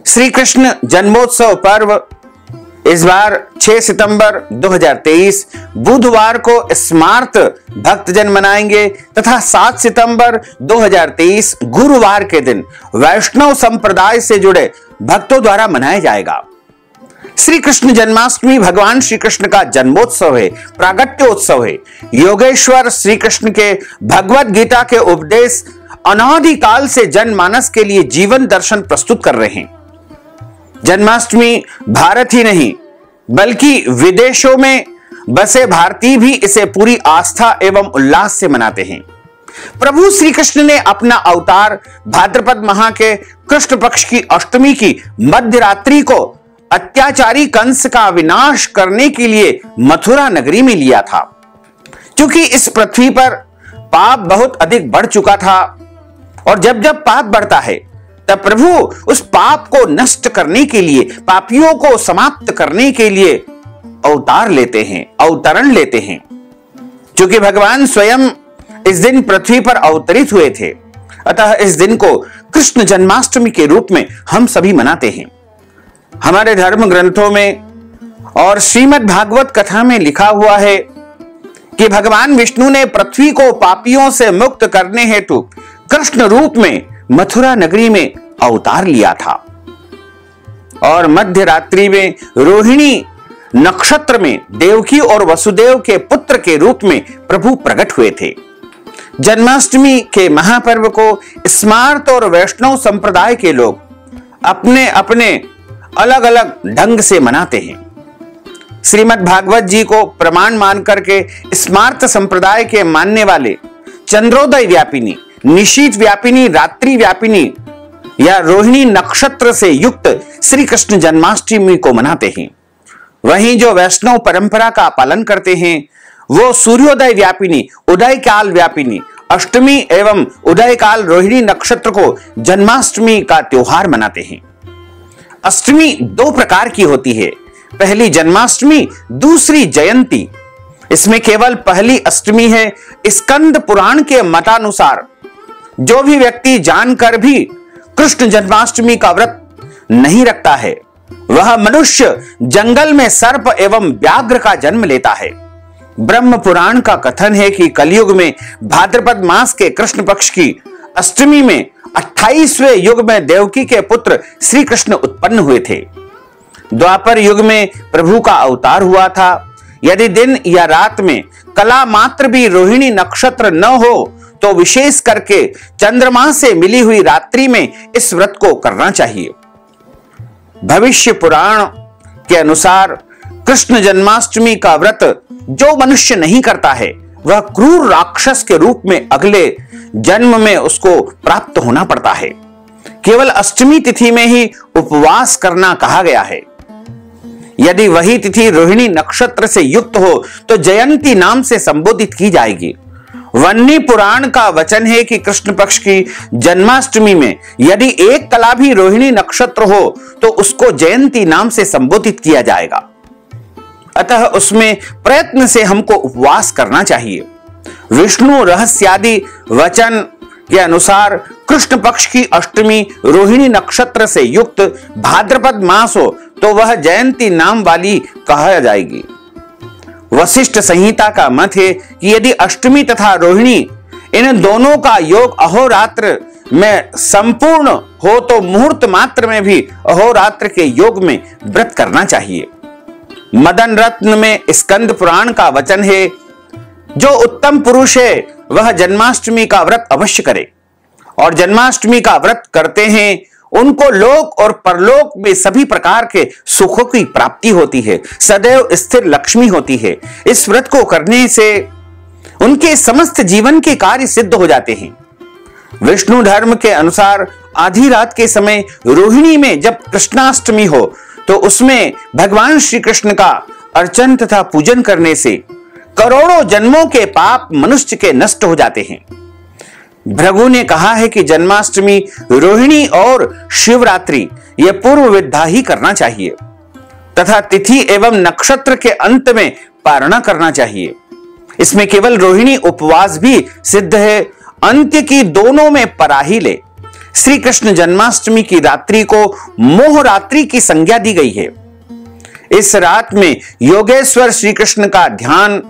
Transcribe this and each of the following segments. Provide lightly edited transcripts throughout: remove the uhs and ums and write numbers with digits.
श्री कृष्ण जन्मोत्सव पर्व इस बार 6 सितंबर 2023 बुधवार को स्मार्त भक्तजन मनाएंगे तथा 7 सितंबर 2023 गुरुवार के दिन वैष्णव संप्रदाय से जुड़े भक्तों द्वारा मनाया जाएगा। श्री कृष्ण जन्माष्टमी भगवान श्री कृष्ण का जन्मोत्सव है, प्रागट्योत्सव है। योगेश्वर श्री कृष्ण के भगवत गीता के उपदेश अनादिकाल से जनमानस के लिए जीवन दर्शन प्रस्तुत कर रहे हैं। जन्माष्टमी भारत ही नहीं बल्कि विदेशों में बसे भारतीय भी इसे पूरी आस्था एवं उल्लास से मनाते हैं। प्रभु श्री कृष्ण ने अपना अवतार भाद्रपद माह के कृष्ण पक्ष की अष्टमी की मध्य रात्रि को अत्याचारी कंस का विनाश करने के लिए मथुरा नगरी में लिया था। क्योंकि इस पृथ्वी पर पाप बहुत अधिक बढ़ चुका था और जब जब पाप बढ़ता है तब प्रभु उस पाप को नष्ट करने के लिए, पापियों को समाप्त करने के लिए अवतार लेते हैं, अवतरण लेते हैं। क्योंकि भगवान स्वयं इस दिन पृथ्वी पर अवतरित हुए थे, अतः इस दिन को कृष्ण जन्माष्टमी के रूप में हम सभी मनाते हैं। हमारे धर्म ग्रंथों में और श्रीमद् भागवत कथा में लिखा हुआ है कि भगवान विष्णु ने पृथ्वी को पापियों से मुक्त करने हेतु कृष्ण रूप में मथुरा नगरी में अवतार लिया था और मध्य रात्रि में रोहिणी नक्षत्र में देवकी और वसुदेव के पुत्र के रूप में प्रभु प्रकट हुए थे। जन्माष्टमी के महापर्व को स्मार्त और वैष्णव संप्रदाय के लोग अपने अपने अलग अलग ढंग से मनाते हैं। श्रीमद् भागवत जी को प्रमाण मान करके स्मार्त संप्रदाय के मानने वाले चंद्रोदय व्यापिनी, निशीत व्यापिनी, रात्रि व्यापिनी या रोहिणी नक्षत्र से युक्त श्री कृष्ण जन्माष्टमी को मनाते हैं। वहीं जो वैष्णव परंपरा का पालन करते हैं वो सूर्योदय व्यापिनी, उदय काल व्यापिनी अष्टमी एवं उदय काल रोहिणी नक्षत्र को जन्माष्टमी का त्योहार मनाते हैं। अष्टमी दो प्रकार की होती है, पहली जन्माष्टमी, दूसरी जयंती। इसमें केवल पहली अष्टमी है। स्कंद पुराण के मतानुसार जो भी व्यक्ति जानकर भी कृष्ण जन्माष्टमी का व्रत नहीं रखता है वह मनुष्य जंगल में सर्प एवं व्याघ्र का जन्म लेता है। ब्रह्म पुराण का कथन है कि कलयुग में भाद्रपद मास के कृष्ण पक्ष की अष्टमी में 28वें युग में देवकी के पुत्र श्री कृष्ण उत्पन्न हुए थे। द्वापर युग में प्रभु का अवतार हुआ था। यदि दिन या रात में कला मात्र भी रोहिणी नक्षत्र न हो तो विशेष करके चंद्रमा से मिली हुई रात्रि में इस व्रत को करना चाहिए। भविष्य पुराण के अनुसार कृष्ण जन्माष्टमी का व्रत जो मनुष्य नहीं करता है वह क्रूर राक्षस के रूप में अगले जन्म में उसको प्राप्त होना पड़ता है। केवल अष्टमी तिथि में ही उपवास करना कहा गया है। यदि वही तिथि रोहिणी नक्षत्र से युक्त हो तो जयंती नाम से संबोधित की जाएगी। वन्नी पुराण का वचन है कि कृष्ण पक्ष की जन्माष्टमी में यदि एक कला भी रोहिणी नक्षत्र हो तो उसको जयंती नाम से संबोधित किया जाएगा। अतः उसमें प्रयत्न से हमको उपवास करना चाहिए। विष्णु रहस्यादि वचन के अनुसार कृष्ण पक्ष की अष्टमी रोहिणी नक्षत्र से युक्त भाद्रपद मास हो तो वह जयंती नाम वाली कहा जाएगी। वशिष्ठ संहिता का मत है कि यदि अष्टमी तथा रोहिणी इन दोनों का योग अहोरात्र में संपूर्ण हो तो मुहूर्त मात्र में भी अहोरात्र के योग में व्रत करना चाहिए। मदन रत्न में स्कंद पुराण का वचन है, जो उत्तम पुरुष है वह जन्माष्टमी का व्रत अवश्य करे और जन्माष्टमी का व्रत करते हैं उनको लोक और परलोक में सभी प्रकार के सुखों की प्राप्ति होती है, सदैव स्थिर लक्ष्मी होती है। इस व्रत को करने से उनके समस्त जीवन के कार्य सिद्ध हो जाते हैं। विष्णु धर्म के अनुसार आधी रात के समय रोहिणी में जब कृष्णाष्टमी हो तो उसमें भगवान श्री कृष्ण का अर्चन तथा पूजन करने से करोड़ों जन्मों के पाप मनुष्य के नष्ट हो जाते हैं। भृगु ने कहा है कि जन्माष्टमी, रोहिणी और शिवरात्रि यह पूर्व विद्या ही करना चाहिए तथा तिथि एवं नक्षत्र के अंत में पारणा करना चाहिए। इसमें केवल रोहिणी उपवास भी सिद्ध है। अंत्य की दोनों में पराही ले। श्री कृष्ण जन्माष्टमी की रात्रि को मोह रात्रि की संज्ञा दी गई है। इस रात में योगेश्वर श्री कृष्ण का ध्यान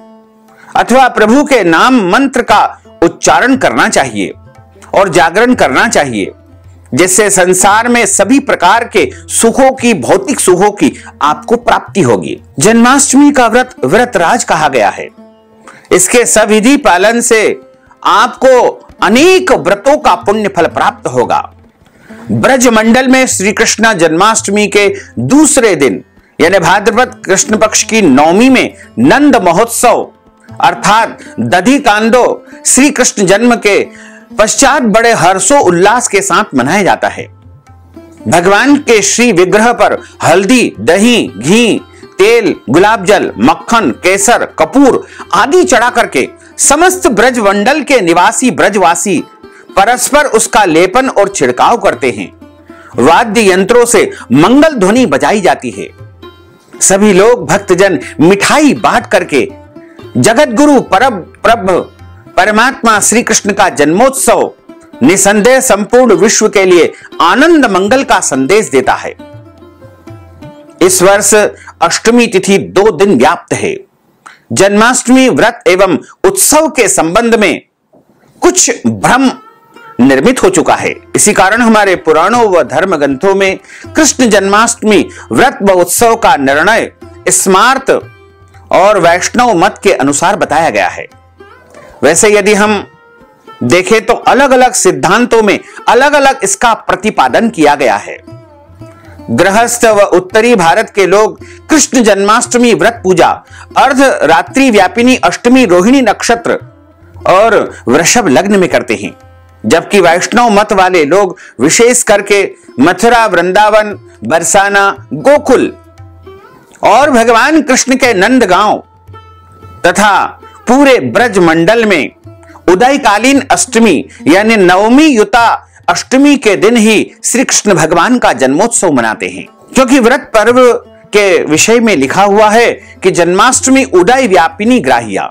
अथवा प्रभु के नाम मंत्र का उच्चारण करना चाहिए और जागरण करना चाहिए, जिससे संसार में सभी प्रकार के सुखों की, भौतिक सुखों की आपको प्राप्ति होगी। जन्माष्टमी का व्रत व्रतराज कहा गया है। इसके सविधि पालन से आपको अनेक व्रतों का पुण्य फल प्राप्त होगा। ब्रजमंडल में श्री कृष्ण जन्माष्टमी के दूसरे दिन यानी भाद्रपद कृष्ण पक्ष की नवमी में नंद महोत्सव अर्थात दधि कांडो श्री कृष्ण जन्म के पश्चात बड़े हर्षो उल्लास के साथ मनाया जाता है। भगवान के श्री विग्रह पर हल्दी, दही, घी, तेल, गुलाब जल, मक्खन, केसर, कपूर आदि चढ़ा करके समस्त ब्रजमंडल के निवासी ब्रजवासी परस्पर उसका लेपन और छिड़काव करते हैं। वाद्य यंत्रों से मंगल ध्वनि बजाई जाती है। सभी लोग भक्तजन मिठाई बांट करके जगत गुरु प्रभु परमात्मा श्री कृष्ण का जन्मोत्सव निसंदेह संपूर्ण विश्व के लिए आनंद मंगल का संदेश देता है। इस वर्ष अष्टमी तिथि 2 दिन व्याप्त है। जन्माष्टमी व्रत एवं उत्सव के संबंध में कुछ भ्रम निर्मित हो चुका है। इसी कारण हमारे पुराणों व धर्म ग्रंथों में कृष्ण जन्माष्टमी व्रत व उत्सव का निर्णय स्मार्त और वैष्णव मत के अनुसार बताया गया है। वैसे यदि हम देखें तो अलग अलग सिद्धांतों में अलग अलग इसका प्रतिपादन किया गया है। गृहस्थ व उत्तरी भारत के लोग कृष्ण जन्माष्टमी व्रत पूजा अर्ध रात्रि व्यापिनी अष्टमी रोहिणी नक्षत्र और वृषभ लग्न में करते हैं, जबकि वैष्णव मत वाले लोग विशेष करके मथुरा, वृंदावन, बरसाना, गोकुल और भगवान कृष्ण के नंदगांव तथा पूरे ब्रज मंडल में उदयकालीन अष्टमी यानी नवमी युता अष्टमी के दिन ही श्री कृष्ण भगवान का जन्मोत्सव मनाते हैं, क्योंकि व्रत पर्व के विषय में लिखा हुआ है कि जन्माष्टमी उदय व्यापिनी ग्राह्या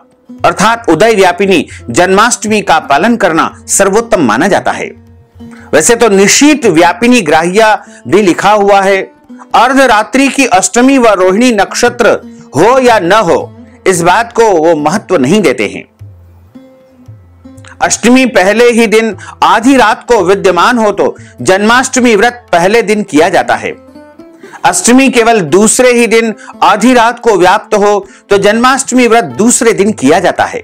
अर्थात उदय व्यापिनी जन्माष्टमी का पालन करना सर्वोत्तम माना जाता है। वैसे तो निशीत व्यापिनी ग्राह्या भी लिखा हुआ है। अर्धरात्रि की अष्टमी व रोहिणी नक्षत्र हो या न हो, इस बात को वो महत्व नहीं देते हैं। अष्टमी पहले ही दिन आधी रात को विद्यमान हो तो जन्माष्टमी व्रत पहले दिन किया जाता है। अष्टमी केवल दूसरे ही दिन आधी रात को व्याप्त हो तो जन्माष्टमी व्रत दूसरे दिन किया जाता है।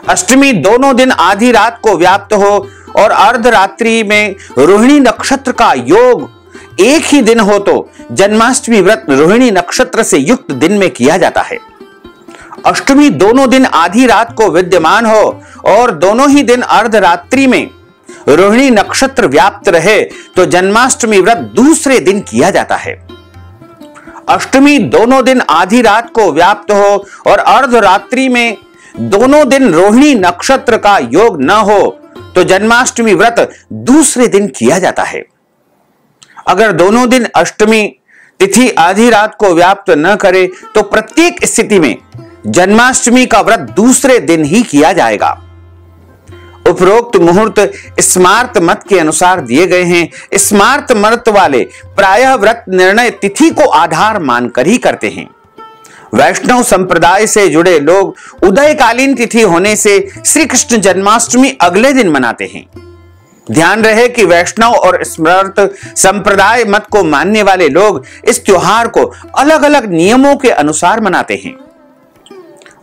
अष्टमी दोनों दिन आधी रात को व्याप्त हो और अर्धरात्रि में रोहिणी नक्षत्र का योग एक ही दिन हो तो जन्माष्टमी व्रत रोहिणी नक्षत्र से युक्त दिन में किया जाता है। अष्टमी दोनों दिन आधी रात को विद्यमान हो और दोनों ही दिन अर्धरात्रि में रोहिणी नक्षत्र व्याप्त रहे तो जन्माष्टमी व्रत दूसरे दिन किया जाता है। अष्टमी दोनों दिन आधी रात को व्याप्त हो और अर्धरात्रि में दोनों दिन रोहिणी नक्षत्र का योग न हो तो जन्माष्टमी व्रत दूसरे दिन किया जाता है। अगर दोनों दिन अष्टमी तिथि आधी रात को व्याप्त न करे तो प्रत्येक स्थिति में जन्माष्टमी का व्रत दूसरे दिन ही किया जाएगा। उपरोक्त मुहूर्त स्मार्त मत के अनुसार दिए गए हैं। स्मार्त मत वाले प्रायः व्रत निर्णय तिथि को आधार मानकर ही करते हैं। वैष्णव संप्रदाय से जुड़े लोग उदयकालीन तिथि होने से श्री कृष्ण जन्माष्टमी अगले दिन मनाते हैं। ध्यान रहे कि वैष्णव और स्मार्त संप्रदाय मत को मानने वाले लोग इस त्योहार को अलग अलग नियमों के अनुसार मनाते हैं।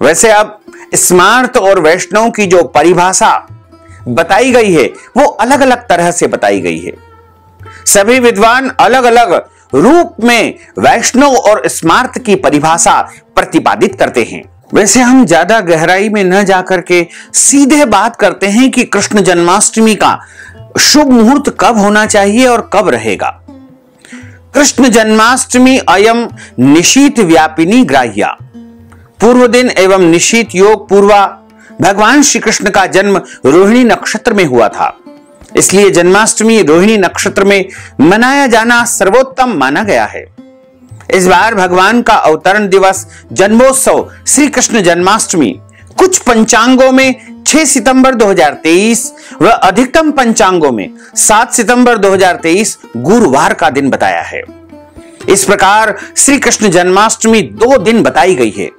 वैसे अब स्मार्त और वैष्णव की जो परिभाषा बताई गई है वो अलग अलग तरह से बताई गई है। सभी विद्वान अलग अलग रूप में वैष्णव और स्मार्त की परिभाषा प्रतिपादित करते हैं। वैसे हम ज्यादा गहराई में न जाकर के सीधे बात करते हैं कि कृष्ण जन्माष्टमी का शुभ मुहूर्त कब होना चाहिए और कब रहेगा। कृष्ण जन्माष्टमी अयम निशीत व्यापिनी ग्राह्या। पूर्व दिन एवं निशीत योग पूर्वा भगवान श्री कृष्ण का जन्म रोहिणी नक्षत्र में हुआ था, इसलिए जन्माष्टमी रोहिणी नक्षत्र में मनाया जाना सर्वोत्तम माना गया है। इस बार भगवान का अवतरण दिवस जन्मोत्सव श्री कृष्ण जन्माष्टमी कुछ पंचांगों में 6 सितंबर 2023 व अधिकतम पंचांगों में 7 सितंबर 2023 गुरुवार का दिन बताया है। इस प्रकार श्री कृष्ण जन्माष्टमी 2 दिन बताई गई है।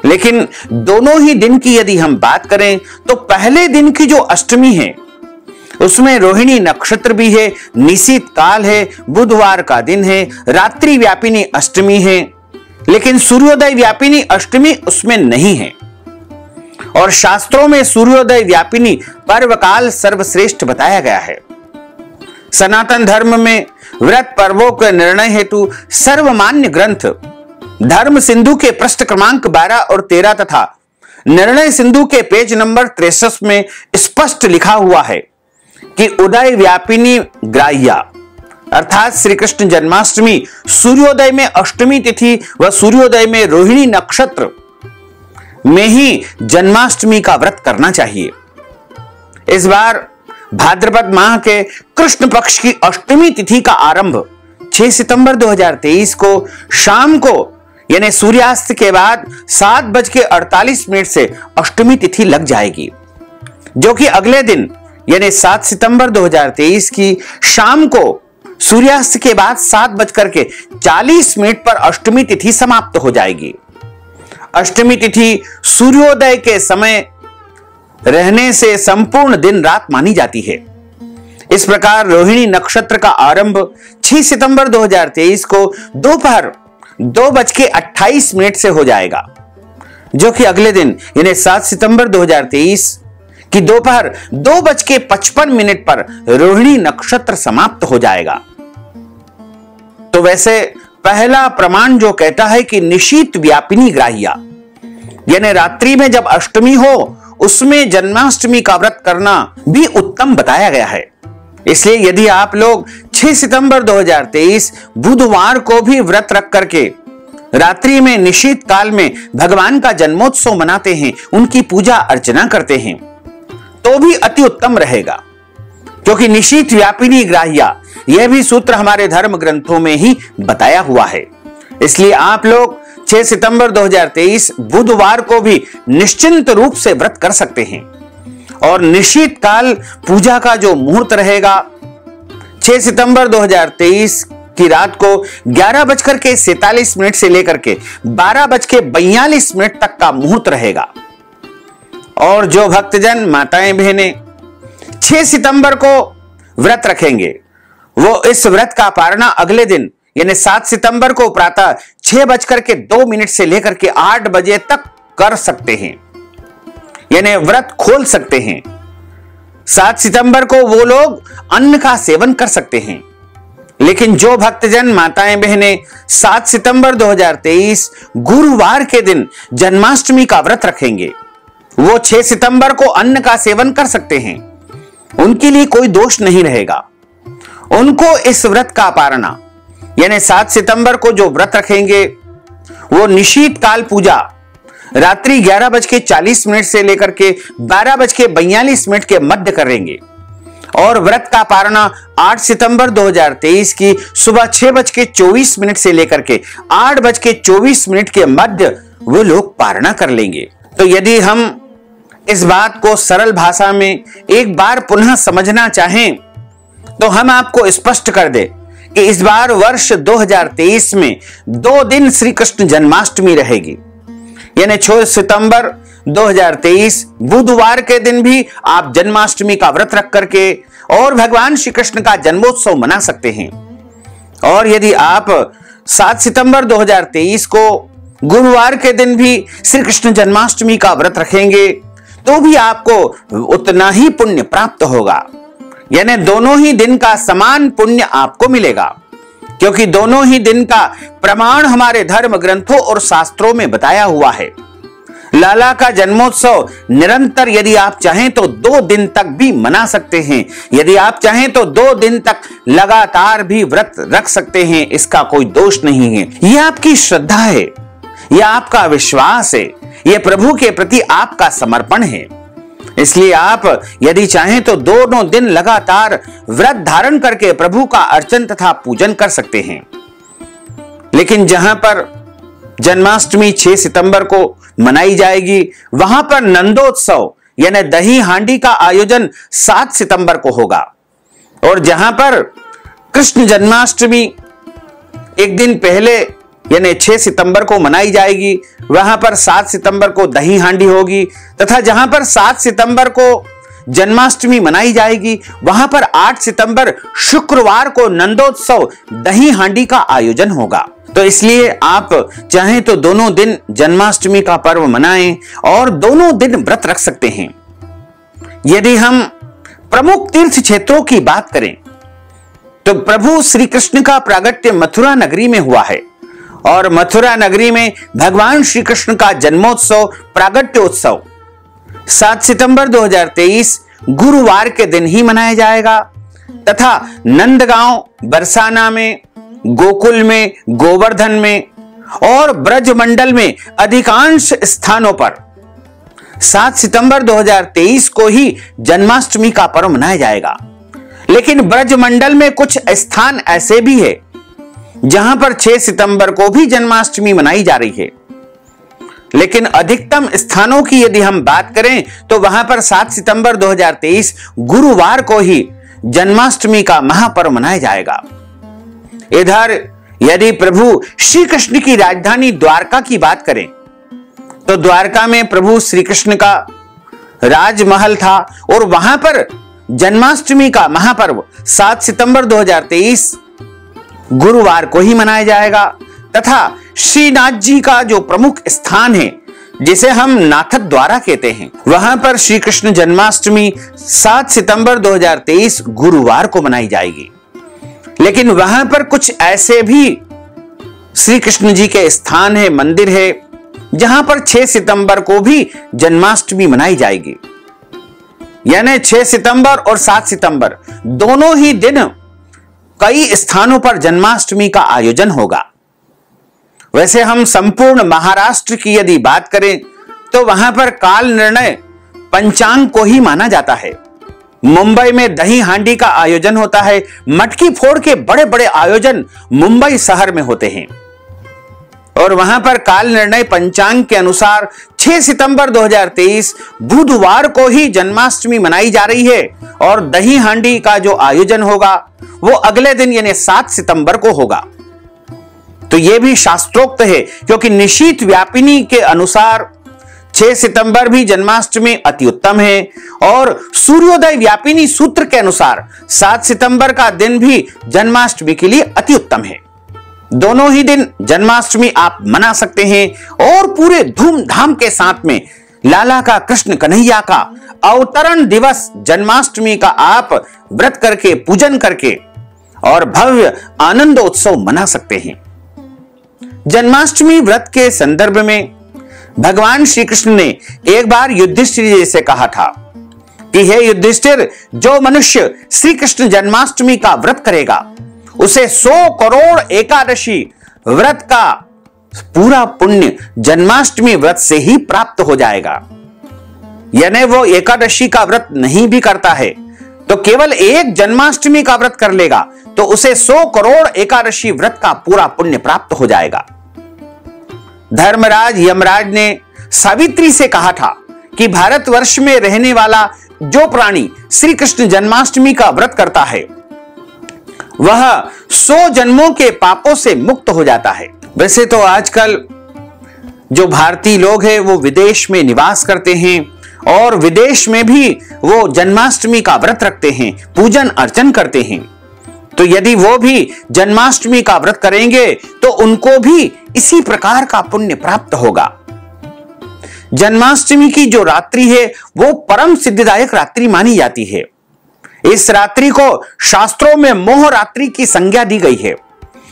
लेकिन दोनों ही दिन की यदि हम बात करें तो पहले दिन की जो अष्टमी है उसमें रोहिणी नक्षत्र भी है, निशीत काल है, बुधवार का दिन है, रात्रि व्यापिनी अष्टमी है, लेकिन सूर्योदय व्यापिनी अष्टमी उसमें नहीं है। और शास्त्रों में सूर्योदय व्यापिनी पर्व काल सर्वश्रेष्ठ बताया गया है। सनातन धर्म में व्रत पर्वों के निर्णय हेतु सर्वमान्य ग्रंथ धर्म सिंधु के पृष्ठ क्रमांक 12 और 13 तथा निर्णय सिंधु के पेज नंबर 63 में स्पष्ट लिखा हुआ है कि उदय व्यापिनी ग्राह्या अर्थात श्री कृष्ण जन्माष्टमी सूर्योदय में अष्टमी तिथि व सूर्योदय में रोहिणी नक्षत्र में ही जन्माष्टमी का व्रत करना चाहिए। इस बार भाद्रपद माह के कृष्ण पक्ष की अष्टमी तिथि का आरंभ 6 सितंबर 2023 को शाम को यानी सूर्यास्त के बाद 7:48 से अष्टमी तिथि लग जाएगी, जो कि अगले दिन यानी 7 सितंबर 2023 की शाम को सूर्यास्त के बाद 7:40 पर अष्टमी तिथि समाप्त हो जाएगी। अष्टमी तिथि सूर्योदय के समय रहने से संपूर्ण दिन रात मानी जाती है। इस प्रकार रोहिणी नक्षत्र का आरंभ 6 सितंबर 2023 को दोपहर 2:28 से हो जाएगा, जो कि अगले दिन यानी 7 सितंबर 2023 की दोपहर 2:55 पर रोहिणी नक्षत्र समाप्त हो जाएगा। तो वैसे पहला प्रमाण जो कहता है कि निशीत व्यापिनी ग्राह्या यानी रात्रि में जब अष्टमी हो उसमें जन्माष्टमी का व्रत करना भी उत्तम बताया गया है। इसलिए यदि आप लोग 6 सितंबर 2023 बुधवार को भी व्रत रख करके रात्रि में निशीत काल में भगवान का जन्मोत्सव मनाते हैं, उनकी पूजा अर्चना करते हैं, तो भी अति उत्तम रहेगा, क्योंकि निशीत व्यापिनी ग्राह्या यह भी सूत्र हमारे धर्म ग्रंथों में ही बताया हुआ है। इसलिए आप लोग 6 सितंबर 2023 बुधवार को भी निश्चिंत रूप से व्रत कर सकते हैं। और निशीत काल पूजा का जो मुहूर्त रहेगा 6 सितंबर 2023 की रात को 11:47 से लेकर के 12:42 तक का मुहूर्त रहेगा। और जो भक्तजन माताएं बहनें 6 सितंबर को व्रत रखेंगे वो इस व्रत का पारणा अगले दिन यानी 7 सितंबर को प्रातः 6:02 से लेकर के 8 बजे तक कर सकते हैं, यानी व्रत खोल सकते हैं। 7 सितंबर को वो लोग अन्न का सेवन कर सकते हैं। लेकिन जो भक्तजन माताएं बहनें 7 सितंबर 2023 गुरुवार के दिन जन्माष्टमी का व्रत रखेंगे वो 6 सितंबर को अन्न का सेवन कर सकते हैं, उनके लिए कोई दोष नहीं रहेगा। उनको इस व्रत का पारणा यानी 7 सितंबर को जो व्रत रखेंगे वो निशीत काल पूजा रात्रि 11:40 से लेकर के 12:42 के मध्य करेंगे और व्रत का पारणा 8 सितंबर 2023 की सुबह 6:24 से लेकर के 8:24 के मध्य वो लोग पारणा कर लेंगे। तो यदि हम इस बात को सरल भाषा में एक बार पुनः समझना चाहें तो हम आपको स्पष्ट कर दे कि इस बार वर्ष 2023 में 2 दिन श्री कृष्ण जन्माष्टमी रहेगी, यानी 6 सितंबर 2023 बुधवार के दिन भी आप जन्माष्टमी का व्रत रख करके और भगवान श्री कृष्ण का जन्मोत्सव मना सकते हैं। और यदि आप 7 सितंबर 2023 को गुरुवार के दिन भी श्री कृष्ण जन्माष्टमी का व्रत रखेंगे तो भी आपको उतना ही पुण्य प्राप्त होगा, यानी दोनों ही दिन का समान पुण्य आपको मिलेगा, क्योंकि दोनों ही दिन का प्रमाण हमारे धर्म ग्रंथों और शास्त्रों में बताया हुआ है। लाला का जन्मोत्सव निरंतर यदि आप चाहें तो 2 दिन तक भी मना सकते हैं, यदि आप चाहें तो 2 दिन तक लगातार भी व्रत रख सकते हैं, इसका कोई दोष नहीं है। यह आपकी श्रद्धा है, यह आपका विश्वास है, यह प्रभु के प्रति आपका समर्पण है। इसलिए आप यदि चाहें तो दोनों दिन लगातार व्रत धारण करके प्रभु का अर्चन तथा पूजन कर सकते हैं। लेकिन जहां पर जन्माष्टमी 6 सितंबर को मनाई जाएगी वहां पर नंदोत्सव यानी दही हांडी का आयोजन 7 सितंबर को होगा। और जहां पर कृष्ण जन्माष्टमी एक दिन पहले यानी 6 सितंबर को मनाई जाएगी, वहां पर 7 सितंबर को दही हांडी होगी, तथा जहां पर 7 सितंबर को जन्माष्टमी मनाई जाएगी, वहां पर 8 सितंबर शुक्रवार को नंदोत्सव दही हांडी का आयोजन होगा। तो इसलिए आप चाहें तो दोनों दिन जन्माष्टमी का पर्व मनाएं और दोनों दिन व्रत रख सकते हैं। यदि हम प्रमुख तीर्थ क्षेत्रों की बात करें तो प्रभु श्री कृष्ण का प्रागट्य मथुरा नगरी में हुआ है और मथुरा नगरी में भगवान श्री कृष्ण का जन्मोत्सव प्रागट्योत्सव 7 सितंबर 2023 गुरुवार के दिन ही मनाया जाएगा, तथा नंदगांव, बरसाना में, गोकुल में, गोवर्धन में और ब्रजमंडल में अधिकांश स्थानों पर 7 सितंबर 2023 को ही जन्माष्टमी का पर्व मनाया जाएगा। लेकिन ब्रजमंडल में कुछ स्थान ऐसे भी है जहां पर 6 सितंबर को भी जन्माष्टमी मनाई जा रही है। लेकिन अधिकतम स्थानों की यदि हम बात करें तो वहां पर 7 सितंबर 2023 गुरुवार को ही जन्माष्टमी का महापर्व मनाया जाएगा। इधर यदि प्रभु श्री कृष्ण की राजधानी द्वारका की बात करें तो द्वारका में प्रभु श्री कृष्ण का राजमहल था और वहां पर जन्माष्टमी का महापर्व 7 सितंबर 2023 गुरुवार को ही मनाया जाएगा, तथा श्रीनाथ जी का जो प्रमुख स्थान है जिसे हम नाथक द्वारा कहते हैं, वहां पर श्री कृष्ण जन्माष्टमी 7 सितंबर 2023 गुरुवार को मनाई जाएगी। लेकिन वहां पर कुछ ऐसे भी श्री कृष्ण जी के स्थान है, मंदिर है, जहां पर 6 सितंबर को भी जन्माष्टमी मनाई जाएगी। यानी 6 सितंबर और 7 सितंबर दोनों ही दिन कई स्थानों पर जन्माष्टमी का आयोजन होगा। वैसे हम संपूर्ण महाराष्ट्र की यदि बात करें तो वहां पर काल निर्णय पंचांग को ही माना जाता है। मुंबई में दही हांडी का आयोजन होता है। मटकी फोड़ के बड़े बड़े आयोजन मुंबई शहर में होते हैं और वहां पर काल निर्णय पंचांग के अनुसार 6 सितंबर 2023 बुधवार को ही जन्माष्टमी मनाई जा रही है और दही हांडी का जो आयोजन होगा वो अगले दिन यानी 7 सितंबर को होगा। तो यह भी शास्त्रोक्त है, क्योंकि निशीथ व्यापिनी के अनुसार 6 सितंबर भी जन्माष्टमी अति उत्तम है और सूर्योदय व्यापिनी सूत्र के अनुसार 7 सितंबर का दिन भी जन्माष्टमी के लिए अति उत्तम है। दोनों ही दिन जन्माष्टमी आप मना सकते हैं और पूरे धूमधाम के साथ में लाला का, कृष्ण कन्हैया का अवतरण दिवस जन्माष्टमी का आप व्रत करके, पूजन करके और भव्य आनंदोत्सव मना सकते हैं। जन्माष्टमी व्रत के संदर्भ में भगवान श्री कृष्ण ने एक बार युधिष्ठिर जी से कहा था कि हे युधिष्ठिर, जो मनुष्य श्री कृष्ण जन्माष्टमी का व्रत करेगा उसे 100 करोड़ एकादशी व्रत का पूरा पुण्य जन्माष्टमी व्रत से ही प्राप्त हो जाएगा। यानी वो एकादशी का व्रत नहीं भी करता है तो केवल एक जन्माष्टमी का व्रत कर लेगा तो उसे 100 करोड़ एकादशी व्रत का पूरा पुण्य प्राप्त हो जाएगा। धर्मराज यमराज ने सावित्री से कहा था कि भारतवर्ष में रहने वाला जो प्राणी श्री कृष्ण जन्माष्टमी का व्रत करता है वह 100 जन्मों के पापों से मुक्त हो जाता है। वैसे तो आजकल जो भारतीय लोग हैं वो विदेश में निवास करते हैं और विदेश में भी वो जन्माष्टमी का व्रत रखते हैं, पूजन अर्चन करते हैं। तो यदि वो भी जन्माष्टमी का व्रत करेंगे तो उनको भी इसी प्रकार का पुण्य प्राप्त होगा। जन्माष्टमी की जो रात्रि है वो परम सिद्धिदायक रात्रि मानी जाती है। इस रात्रि को शास्त्रों में मोह रात्रि की संज्ञा दी गई है।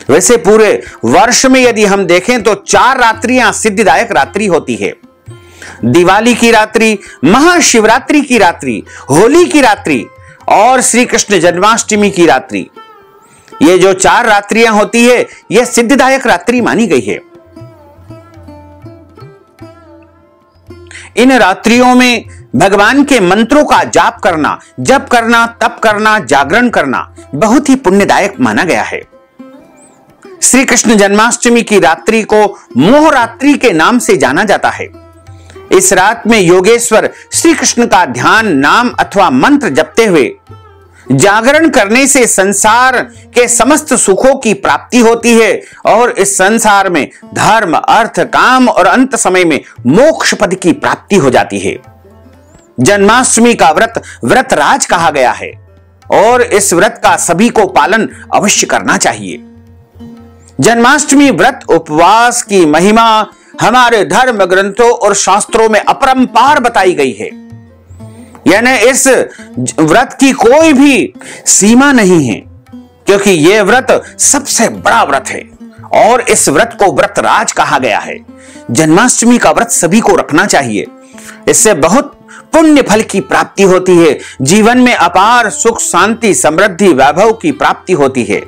वैसे पूरे वर्ष में यदि हम देखें तो 4 रात्रियां सिद्धिदायक रात्रि होती है। दिवाली की रात्रि, महाशिवरात्रि की रात्रि, होली की रात्रि और श्री कृष्ण जन्माष्टमी की रात्रि। ये जो 4 रात्रियां होती है यह सिद्धिदायक रात्रि मानी गई है। इन रात्रियों में भगवान के मंत्रों का जाप करना, जप करना, तप करना, जागरण करना बहुत ही पुण्यदायक माना गया है। श्री कृष्ण जन्माष्टमी की रात्रि को मोह रात्रि के नाम से जाना जाता है। इस रात में योगेश्वर श्री कृष्ण का ध्यान, नाम अथवा मंत्र जपते हुए जागरण करने से संसार के समस्त सुखों की प्राप्ति होती है और इस संसार में धर्म, अर्थ, काम और अंत समय में मोक्ष पद की प्राप्ति हो जाती है। जन्माष्टमी का व्रत व्रतराज कहा गया है और इस व्रत का सभी को पालन अवश्य करना चाहिए। जन्माष्टमी व्रत उपवास की महिमा हमारे धर्म ग्रंथों और शास्त्रों में अपरंपार बताई गई है। यानी इस व्रत की कोई भी सीमा नहीं है, क्योंकि यह व्रत सबसे बड़ा व्रत है और इस व्रत को व्रतराज कहा गया है। जन्माष्टमी का व्रत सभी को रखना चाहिए। इससे बहुत पुण्य फल की प्राप्ति होती है, जीवन में अपार सुख, शांति, समृद्धि, वैभव की प्राप्ति होती है।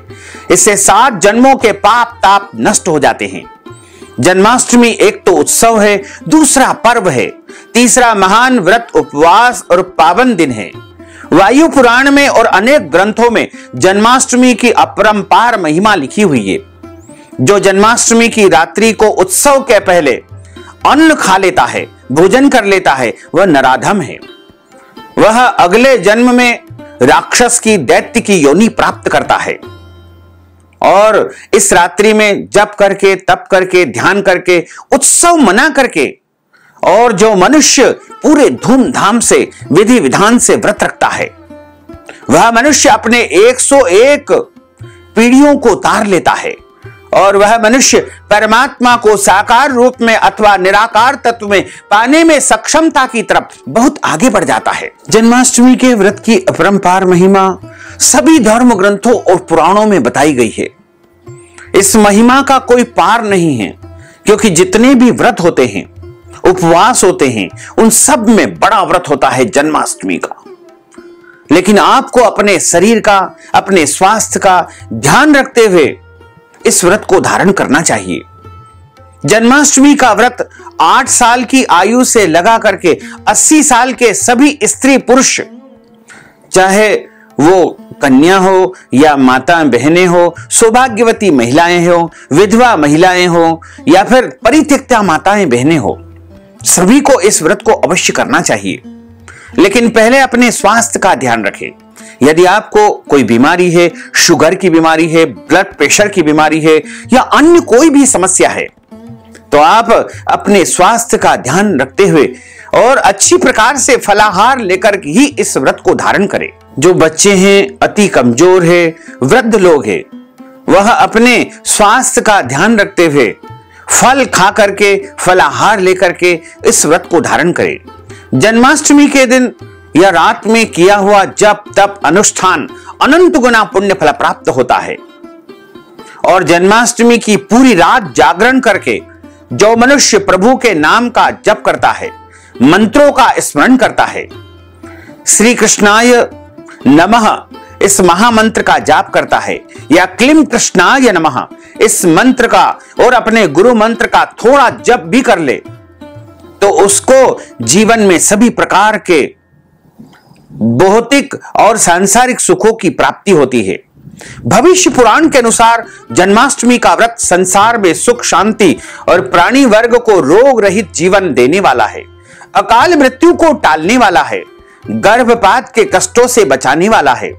इससे 7 जन्मों के पाप ताप नष्ट हो जाते हैं। जन्माष्टमी एक तो उत्सव है, दूसरा पर्व है, तीसरा महान व्रत, उपवास और पावन दिन है। वायु पुराण में और अनेक ग्रंथों में जन्माष्टमी की अपरंपार महिमा लिखी हुई है। जो जन्माष्टमी की रात्रि को उत्सव के पहले अन्न खा लेता है, भोजन कर लेता है, वह नराधम है। वह अगले जन्म में राक्षस की, दैत्य की योनि प्राप्त करता है। और इस रात्रि में जप करके, तप करके, ध्यान करके, उत्सव मना करके, और जो मनुष्य पूरे धूमधाम से, विधि विधान से व्रत रखता है, वह मनुष्य अपने 101 पीढ़ियों को तार लेता है और वह मनुष्य परमात्मा को साकार रूप में अथवा निराकार तत्व में पाने में सक्षमता की तरफ बहुत आगे बढ़ जाता है। जन्माष्टमी के व्रत की अपरंपार महिमा सभी धर्म ग्रंथों और पुराणों में बताई गई है। इस महिमा का कोई पार नहीं है, क्योंकि जितने भी व्रत होते हैं, उपवास होते हैं, उन सब में बड़ा व्रत होता है जन्माष्टमी का। लेकिन आपको अपने शरीर का, अपने स्वास्थ्य का ध्यान रखते हुए इस व्रत को धारण करना चाहिए। जन्माष्टमी का व्रत 8 साल की आयु से लगा करके 80 साल के सभी स्त्री पुरुष, चाहे वो कन्या हो या माता बहनें हो, सौभाग्यवती महिलाएं हो, विधवा महिलाएं हो या फिर परित्यक्ता माताएं बहनें हो, सभी को इस व्रत को अवश्य करना चाहिए। लेकिन पहले अपने स्वास्थ्य का ध्यान रखें। यदि आपको कोई बीमारी है, शुगर की बीमारी है, ब्लड प्रेशर की बीमारी है या अन्य कोई भी समस्या है, तो आप अपने स्वास्थ्य का ध्यान रखते हुए और अच्छी प्रकार से फलाहार लेकर ही इस व्रत को धारण करें। जो बच्चे हैं, अति कमजोर है, वृद्ध लोग हैं, वह अपने स्वास्थ्य का ध्यान रखते हुए फल खा करके, फलाहार लेकर के इस व्रत को धारण करें। जन्माष्टमी के दिन या रात में किया हुआ जप, तप, अनुष्ठान अनंत गुना पुण्य फल प्राप्त होता है। और जन्माष्टमी की पूरी रात जागरण करके जो मनुष्य प्रभु के नाम का जप करता है, मंत्रों का स्मरण करता है, श्री कृष्णाय नमः इस महामंत्र का जाप करता है या क्लीं कृष्णाय नमः इस मंत्र का और अपने गुरु मंत्र का थोड़ा जप भी कर ले, तो उसको जीवन में सभी प्रकार के भौतिक और सांसारिक सुखों की प्राप्ति होती है। भविष्य पुराण के अनुसार जन्माष्टमी का व्रत संसार में सुख, शांति और प्राणी वर्ग को रोग रहित जीवन देने वाला है, अकाल मृत्यु को टालने वाला है, गर्भपात के कष्टों से बचाने वाला है,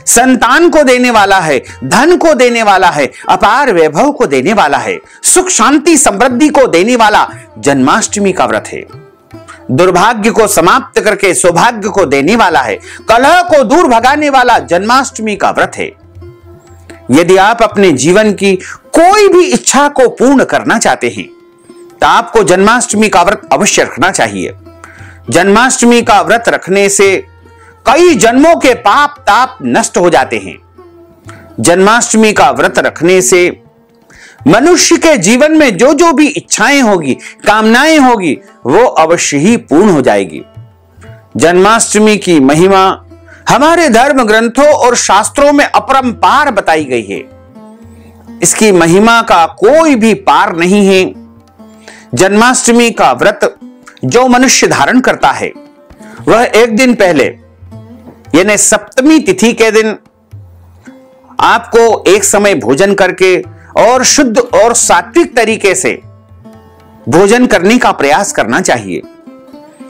संतान को देने वाला है, धन को देने वाला है, अपार वैभव को देने वाला है, सुख, शांति, समृद्धि को देने वाला जन्माष्टमी का व्रत है। दुर्भाग्य को समाप्त करके सौभाग्य को देने वाला है, कलह को दूर भगाने वाला जन्माष्टमी का व्रत है। यदि आप अपने जीवन की कोई भी इच्छा को पूर्ण करना चाहते हैं, तो आपको जन्माष्टमी का व्रत अवश्य रखना चाहिए। जन्माष्टमी का व्रत रखने से कई जन्मों के पाप ताप नष्ट हो जाते हैं। जन्माष्टमी का व्रत रखने से मनुष्य के जीवन में जो जो भी इच्छाएं होगी, कामनाएं होगी, वो अवश्य ही पूर्ण हो जाएगी। जन्माष्टमी की महिमा हमारे धर्म ग्रंथों और शास्त्रों में अपरंपार बताई गई है। इसकी महिमा का कोई भी पार नहीं है। जन्माष्टमी का व्रत जो मनुष्य धारण करता है, वह एक दिन पहले यानी सप्तमी तिथि के दिन आपको एक समय भोजन करके और शुद्ध और सात्विक तरीके से भोजन करने का प्रयास करना चाहिए।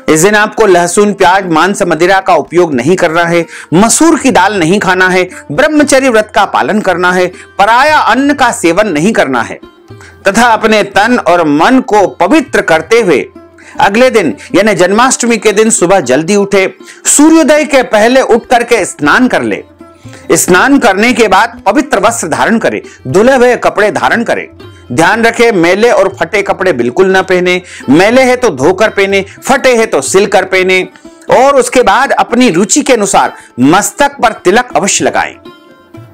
इस दिन आपको लहसुन, प्याज, मांस, मदिरा का उपयोग नहीं करना है, मसूर की दाल नहीं खाना है, ब्रह्मचर्य व्रत का पालन करना है, पराया अन्न का सेवन नहीं करना है तथा अपने तन और मन को पवित्र करते हुए अगले दिन यानी जन्माष्टमी के दिन सुबह जल्दी उठे, सूर्योदय के पहले उठ करके स्नान कर ले। स्नान करने के बाद पवित्र वस्त्र धारण करे, धुले हुए कपड़े धारण करे। ध्यान रखे, मैले और फटे कपड़े बिल्कुल ना पहने, मैले है तो धोकर पहने, फटे है तो सिलकर पहने। और उसके बाद अपनी रुचि के अनुसार मस्तक पर तिलक अवश्य लगाएं।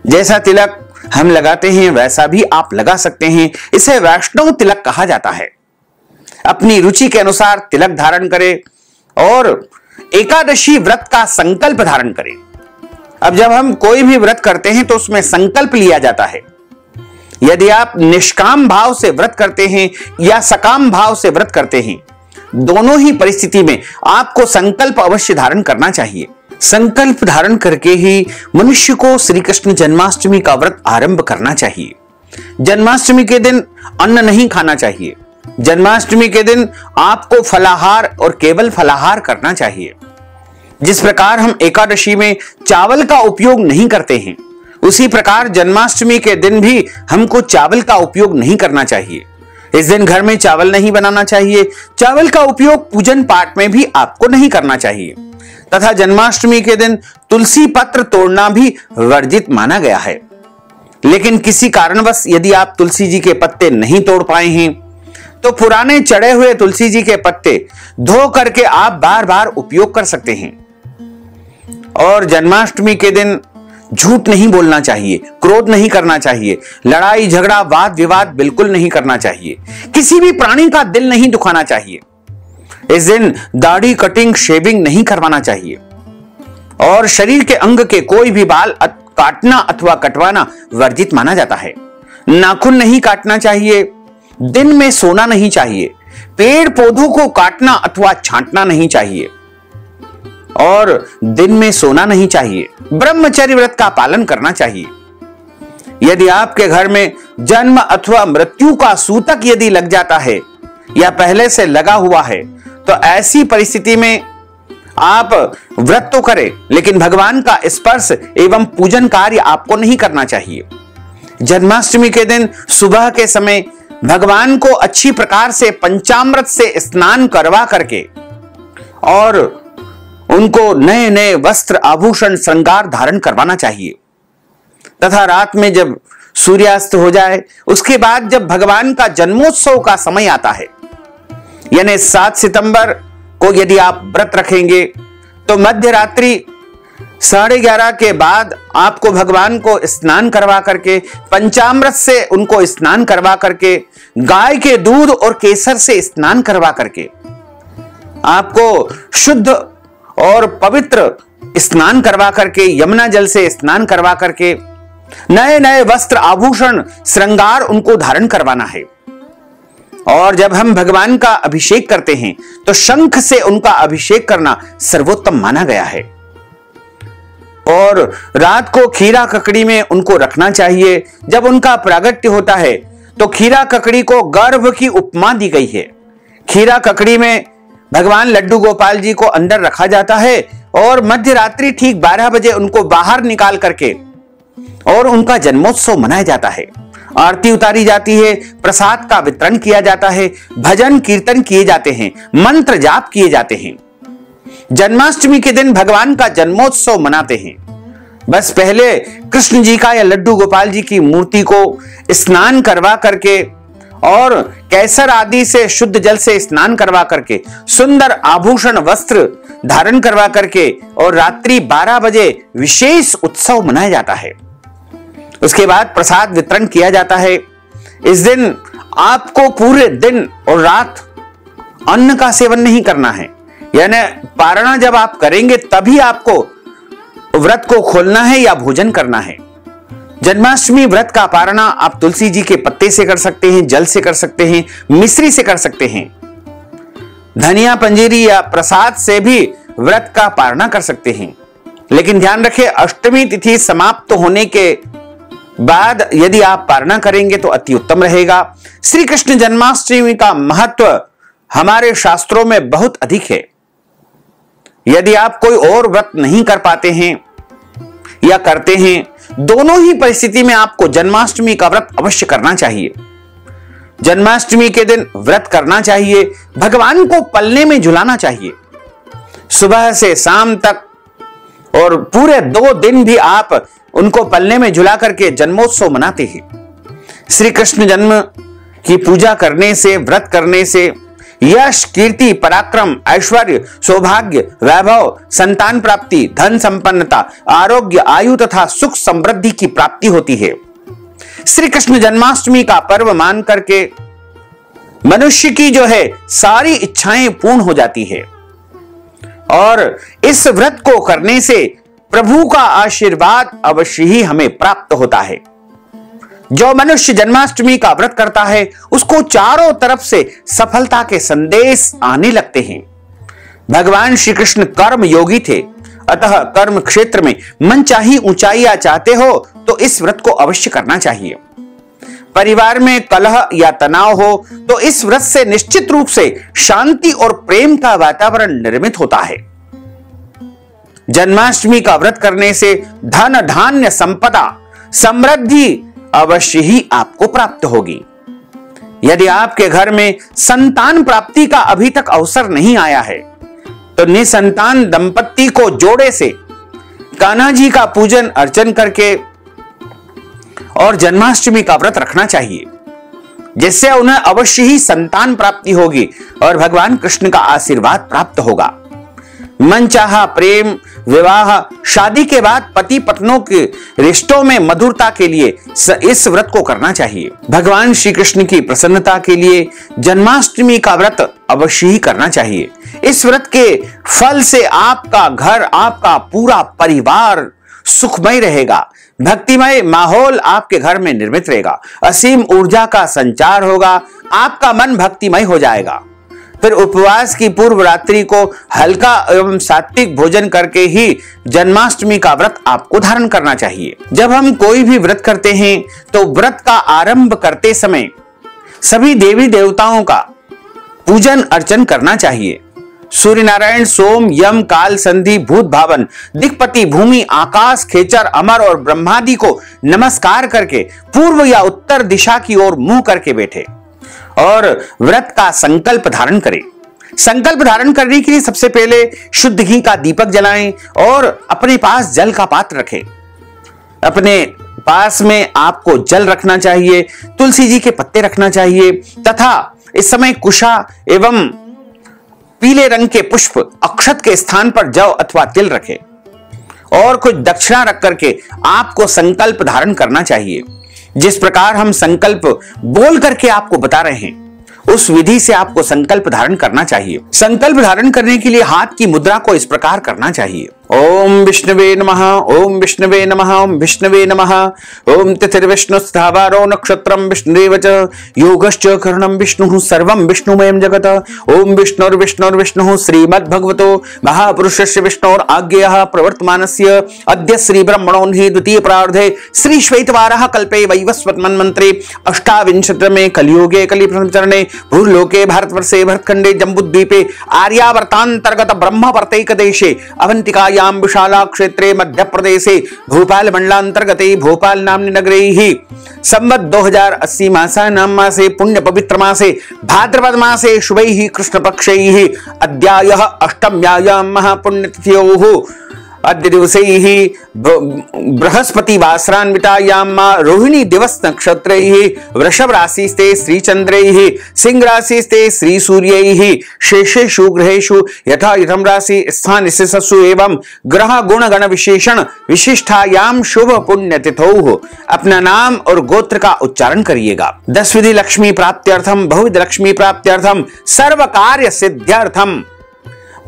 जैसा तिलक हम लगाते हैं वैसा भी आप लगा सकते हैं। इसे वैष्णव तिलक कहा जाता है। अपनी रुचि के अनुसार तिलक धारण करें और एकादशी व्रत का संकल्प धारण करें। अब जब हम कोई भी व्रत करते हैं तो उसमें संकल्प लिया जाता है। यदि आप निष्काम भाव से व्रत करते हैं या सकाम भाव से व्रत करते हैं, दोनों ही परिस्थिति में आपको संकल्प अवश्य धारण करना चाहिए। संकल्प धारण करके ही मनुष्य को श्री कृष्ण जन्माष्टमी का व्रत आरंभ करना चाहिए। जन्माष्टमी के दिन अन्न नहीं खाना चाहिए। जन्माष्टमी के दिन आपको फलाहार और केवल फलाहार करना चाहिए। जिस प्रकार हम एकादशी में चावल का उपयोग नहीं करते हैं, उसी प्रकार जन्माष्टमी के दिन भी हमको चावल का उपयोग नहीं करना चाहिए। इस दिन घर में चावल नहीं बनाना चाहिए। चावल का उपयोग पूजन पाठ में भी आपको नहीं करना चाहिए तथा जन्माष्टमी के दिन तुलसी पत्र तोड़ना भी वर्जित माना गया है। लेकिन किसी कारणवश यदि आप तुलसी जी के पत्ते नहीं तोड़ पाए हैं तो पुराने चढ़े हुए तुलसी जी के पत्ते धो करके आप बार बार उपयोग कर सकते हैं। और जन्माष्टमी के दिन झूठ नहीं बोलना चाहिए, क्रोध नहीं करना चाहिए, लड़ाई झगड़ा वाद विवाद बिल्कुल नहीं करना चाहिए, किसी भी प्राणी का दिल नहीं दुखाना चाहिए। इस दिन दाढ़ी, कटिंग, शेविंग नहीं करवाना चाहिए और शरीर के अंग के कोई भी बाल काटना अथवा कटवाना वर्जित माना जाता है। नाखून नहीं काटना चाहिए, दिन में सोना नहीं चाहिए, पेड़ पौधों को काटना अथवा छांटना नहीं चाहिए और दिन में सोना नहीं चाहिए। ब्रह्मचर्य व्रत का पालन करना चाहिए। यदि आपके घर में जन्म अथवा मृत्यु का सूतक यदि लग जाता है या पहले से लगा हुआ है तो ऐसी परिस्थिति में आप व्रत तो करें लेकिन भगवान का स्पर्श एवं पूजन कार्य आपको नहीं करना चाहिए। जन्माष्टमी के दिन सुबह के समय भगवान को अच्छी प्रकार से पंचामृत से स्नान करवा करके और उनको नए नए वस्त्र, आभूषण, श्रृंगार धारण करवाना चाहिए तथा रात में जब सूर्यास्त हो जाए उसके बाद जब भगवान का जन्मोत्सव का समय आता है यानी 7 सितंबर को यदि आप व्रत रखेंगे तो मध्य रात्रि 11:30 के बाद आपको भगवान को स्नान करवा करके, पंचामृत से उनको स्नान करवा करके, गाय के दूध और केसर से स्नान करवा करके आपको शुद्ध और पवित्र स्नान करवा करके, यमुना जल से स्नान करवा करके नए नए वस्त्र, आभूषण, श्रृंगार उनको धारण करवाना है। और जब हम भगवान का अभिषेक करते हैं तो शंख से उनका अभिषेक करना सर्वोत्तम माना गया है। और रात को खीरा ककड़ी में उनको रखना चाहिए। जब उनका प्रागट्य होता है तो खीरा ककड़ी को गर्भ की उपमा दी गई है। खीरा ककड़ी में भगवान लड्डू गोपाल जी को अंदर रखा जाता है और मध्य रात्रि ठीक 12 बजे उनको बाहर निकाल करके और उनका जन्मोत्सव मनाया जाता है। आरती उतारी जाती है, प्रसाद का वितरण किया जाता है, भजन कीर्तन किए जाते हैं, मंत्र जाप किए जाते हैं। जन्माष्टमी के दिन भगवान का जन्मोत्सव मनाते हैं। बस पहले कृष्ण जी का या लड्डू गोपाल जी की मूर्ति को स्नान करवा करके और केसर आदि से शुद्ध जल से स्नान करवा करके, सुंदर आभूषण वस्त्र धारण करवा करके और रात्रि 12 बजे विशेष उत्सव मनाया जाता है। उसके बाद प्रसाद वितरण किया जाता है। इस दिन आपको पूरे दिन और रात अन्न का सेवन नहीं करना है, यानी पारणा जब आप करेंगे तभी आपको व्रत को खोलना है या भोजन करना है। जन्माष्टमी व्रत का पारणा आप तुलसी जी के पत्ते से कर सकते हैं, जल से कर सकते हैं, मिश्री से कर सकते हैं, धनिया पंजीरी या प्रसाद से भी व्रत का पारणा कर सकते हैं। लेकिन ध्यान रखें, अष्टमी तिथि समाप्त होने के बाद यदि आप पारणा करेंगे तो अति उत्तम रहेगा। श्री कृष्ण जन्माष्टमी का महत्व हमारे शास्त्रों में बहुत अधिक है। यदि आप कोई और व्रत नहीं कर पाते हैं या करते हैं, दोनों ही परिस्थिति में आपको जन्माष्टमी का व्रत अवश्य करना चाहिए। जन्माष्टमी के दिन व्रत करना चाहिए, भगवान को पल्ले में झुलाना चाहिए। सुबह से शाम तक और पूरे 2 दिन भी आप उनको पल्ले में झुला करके जन्मोत्सव मनाते हैं। श्री कृष्ण जन्म की पूजा करने से, व्रत करने से यश, कीर्ति, पराक्रम, ऐश्वर्य, सौभाग्य, वैभव, संतान प्राप्ति, धन संपन्नता, आरोग्य, आयु तथा सुख समृद्धि की प्राप्ति होती है। श्री कृष्ण जन्माष्टमी का पर्व मान करके मनुष्य की जो है सारी इच्छाएं पूर्ण हो जाती है और इस व्रत को करने से प्रभु का आशीर्वाद अवश्य ही हमें प्राप्त होता है। जो मनुष्य जन्माष्टमी का व्रत करता है उसको चारों तरफ से सफलता के संदेश आने लगते हैं। भगवान श्री कृष्ण कर्म योगी थे, अतः कर्म क्षेत्र में मनचाही ऊंचाइयां चाहते हो तो इस व्रत को अवश्य करना चाहिए। परिवार में कलह या तनाव हो तो इस व्रत से निश्चित रूप से शांति और प्रेम का वातावरण निर्मित होता है। जन्माष्टमी का व्रत करने से धन, धान्य, संपदा, समृद्धि अवश्य ही आपको प्राप्त होगी। यदि आपके घर में संतान प्राप्ति का अभी तक अवसर नहीं आया है तो निसंतान दंपत्ति को जोड़े से कान्हा जी का पूजन अर्चन करके और जन्माष्टमी का व्रत रखना चाहिए, जिससे उन्हें अवश्य ही संतान प्राप्ति होगी और भगवान कृष्ण का आशीर्वाद प्राप्त होगा। मनचाहा प्रेम, विवाह, शादी के बाद पति पत्नों के रिश्तों में मधुरता के लिए इस व्रत को करना चाहिए। भगवान श्री कृष्ण की प्रसन्नता के लिए जन्माष्टमी का व्रत अवश्य ही करना चाहिए। इस व्रत के फल से आपका घर, आपका पूरा परिवार सुखमय रहेगा, भक्तिमय माहौल आपके घर में निर्मित रहेगा, असीम ऊर्जा का संचार होगा, आपका मन भक्तिमय हो जाएगा। फिर उपवास की पूर्व रात्रि को हल्का एवं सात्विक भोजन करके ही जन्माष्टमी का व्रत आपको धारण करना चाहिए। जब हम कोई भी व्रत करते हैं तो व्रत का आरंभ करते समय सभी देवी देवताओं का पूजन अर्चन करना चाहिए। सूर्य नारायण, सोम, यम, काल, संधि, भूत भावन, दिक्पति, भूमि, आकाश, खेचर, अमर और ब्रह्मादि को नमस्कार करके पूर्व या उत्तर दिशा की ओर मुंह करके बैठे और व्रत का संकल्प धारण करें। संकल्प धारण करने के लिए सबसे पहले शुद्ध घी का दीपक जलाएं और अपने पास जल का पात्र रखें। अपने पास में आपको जल रखना चाहिए, तुलसी जी के पत्ते रखना चाहिए तथा इस समय कुशा एवं पीले रंग के पुष्प अक्षत के स्थान पर जौ अथवा तिल रखें और कुछ दक्षिणा रख करके आपको संकल्प धारण करना चाहिए। जिस प्रकार हम संकल्प बोल करके आपको बता रहे हैं उस विधि से आपको संकल्प धारण करना चाहिए। संकल्प धारण करने के लिए हाथ की मुद्रा को इस प्रकार करना चाहिए। ओम विष्णवे नमः, ओम विष्णवे नमः, ओम विष्णवे नमः। ओम तिथिर्विष्णुस्थावारो नक्षत्रम विष्णुरेव च, योगश्च करणं विष्णुः सर्वं विष्णुमयं जगत्। ओम विष्णुर्विष्णुर्विष्णुः श्रीमद्भगवतो महापुरुषस्य विष्णोर आज्ञेयः प्रवर्तमानस्य अद्य श्री ब्रह्मणोन्हि द्वितीय प्रार्धे श्री श्वेतवारः कल्पे वैवस्वत मन्वन्तरे अष्टाविंशतितमे कलियुगे कलिप्रथमचरणे भूर्लोके भारतवर्षे भरतखंडे जम्बूद्वीपे आर्यावर्तांतर्गत ब्रह्मवर्तैक देशे अवंतिकायां विशाला क्षेत्रे मध्य प्रदेशे भोपाल मंडलांतर्गते भोपाल नाम्नि नगरे ही संवत् 2080 मासानां मासे पुण्य पवित्र मासे भाद्रपद मासे शुभैः कृष्ण पक्षैः अद्यायः अष्टम्यायां महापुण्यतिथ्योः अद्य दिवसैः बृहस्पति वासरान्वितायां रोहिणी दिवस नक्षत्रैः वृषभ राशिस्ते श्रीचंद्रैः सिंह राशिस्ते श्री सूर्यैः शेषेषु ग्रहेषु यथा यथम राशि स्थान विशेषसु एवं ग्रह गुण गण विशेषण विशिष्टायां शुभ पुण्य तिथौ अपना नाम और गोत्र का उच्चारण करिएगा। 10 विधि लक्ष्मी प्राप्त्यर्थम बहुविध लक्ष्मी प्राप्त्यर्थम सर्व कार्य सिद्ध्यर्थम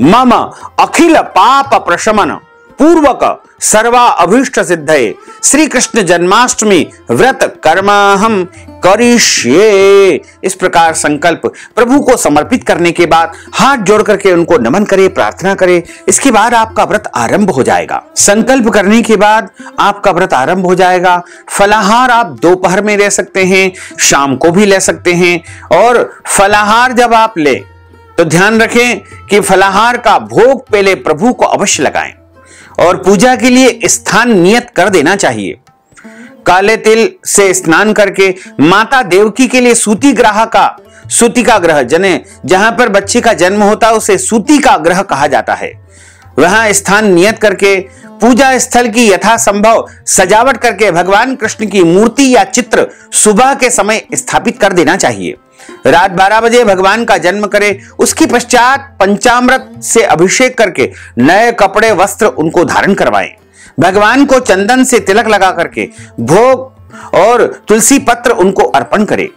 मम अखिल पाप प्रशमन पूर्वक सर्वा अभीष्ट सिद्धये श्री कृष्ण जन्माष्टमी व्रत कर्माहम करिष्ये। इस प्रकार संकल्प प्रभु को समर्पित करने के बाद हाथ जोड़ करके उनको नमन करें, प्रार्थना करें। इसके बाद आपका व्रत आरंभ हो जाएगा। संकल्प करने के बाद आपका व्रत आरंभ हो जाएगा। फलाहार आप दोपहर में ले सकते हैं, शाम को भी ले सकते हैं और फलाहार जब आप ले तो ध्यान रखें कि फलाहार का भोग पहले प्रभु को अवश्य लगाएं और पूजा के लिए स्थान नियत कर देना चाहिए। काले तिल से स्नान करके माता देवकी के लिए सूतिका ग्रह जहां पर बच्चे का जन्म होता है उसे सूतिका ग्रह कहा जाता है, वहां स्थान नियत करके पूजा स्थल की यथासंभव सजावट करके भगवान कृष्ण की मूर्ति या चित्र सुबह के समय स्थापित कर देना चाहिए। रात 12 बजे भगवान का जन्म करे, उसके पश्चात पंचामृत से अभिषेक करके नए कपड़े वस्त्र उनको धारण करवाएं। भगवान को चंदन से तिलक लगा करके भोग और तुलसी पत्र उनको अर्पण करे।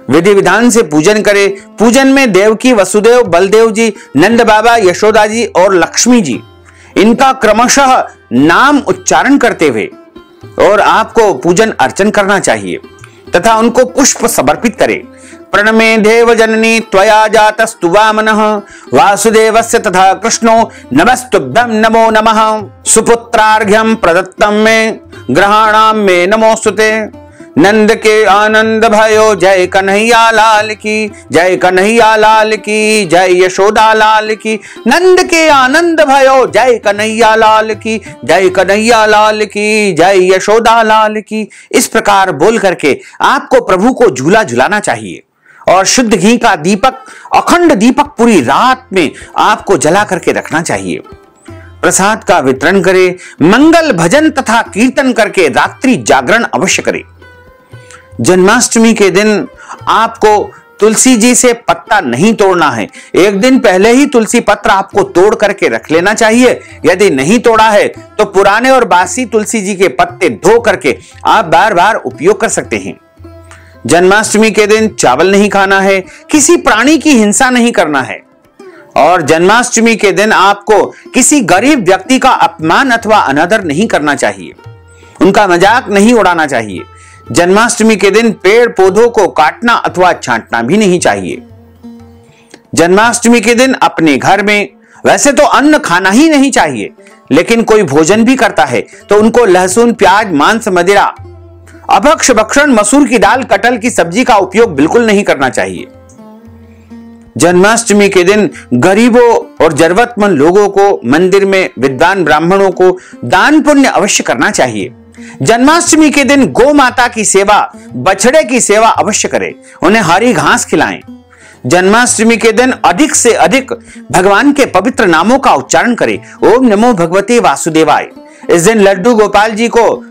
विधि विधान से पूजन करे। पूजन में देवकी, वसुदेव, बलदेव जी, नंद बाबा, यशोदा जी और लक्ष्मी जी, इनका क्रमशः नाम उच्चारण करते हुए और आपको पूजन अर्चन करना चाहिए तथा उनको पुष्प समर्पित करे। प्रणमे देव जननी त्वया जातस्तु वामनः वासुदेवस्य तथा कृष्णो नमस्तुभ्यं नमो नमः। सुपुत्रार्घ्यं प्रदत्तं मे ग्रहाणां मे नमोस्तुते। नंद के आनंद भयो जय कन्हैया लाल की, जय कन्हैया लाल की, जय यशोदा लाल की। नंद के आनंद भयो जय कन्हैया लाल की, जय कन्हैया लाल की, जय यशोदा लाल की। इस प्रकार बोल करके आपको प्रभु को झूला झुलाना चाहिए और शुद्ध घी का दीपक, अखंड दीपक पूरी रात में आपको जला करके रखना चाहिए। प्रसाद का वितरण करें। मंगल भजन तथा कीर्तन करके रात्रि जागरण अवश्य करें। जन्माष्टमी के दिन आपको तुलसी जी से पत्ता नहीं तोड़ना है। एक दिन पहले ही तुलसी पत्र आपको तोड़ करके रख लेना चाहिए। यदि नहीं तोड़ा है तो पुराने और बासी तुलसी जी के पत्ते धो करके आप बार बार उपयोग कर सकते हैं। जन्माष्टमी के दिन चावल नहीं खाना है, किसी प्राणी की हिंसा नहीं करना है और जन्माष्टमी के दिन आपको किसी गरीब व्यक्ति का अपमान अथवा अनादर नहीं करना चाहिए, उनका मजाक नहीं उड़ाना चाहिए। जन्माष्टमी के दिन पेड़ पौधों को काटना अथवा छांटना भी नहीं चाहिए। जन्माष्टमी के दिन अपने घर में वैसे तो अन्न खाना ही नहीं चाहिए, लेकिन कोई भोजन भी करता है तो उनको लहसुन, प्याज, मांस, मदिरा, अभक्ष भक्षण, मसूर की दाल, कटहल की सब्जी का उपयोग बिल्कुल नहीं करना चाहिए। जन्माष्टमी के दिन गरीबों और जरूरतमंद लोगों को, मंदिर में विद्वान ब्राह्मणों को दान पुण्य अवश्य करना चाहिए। जन्माष्टमी के दिन गौ माता की सेवा, बछड़े की सेवा अवश्य करें, उन्हें हरी घास खिलाएं। जन्माष्टमी के दिन अधिक से अधिक भगवान के पवित्र नामों का उच्चारण करें। ओम नमो भगवते वासुदेवाय। इस दिन लड्डू गोपाल जी को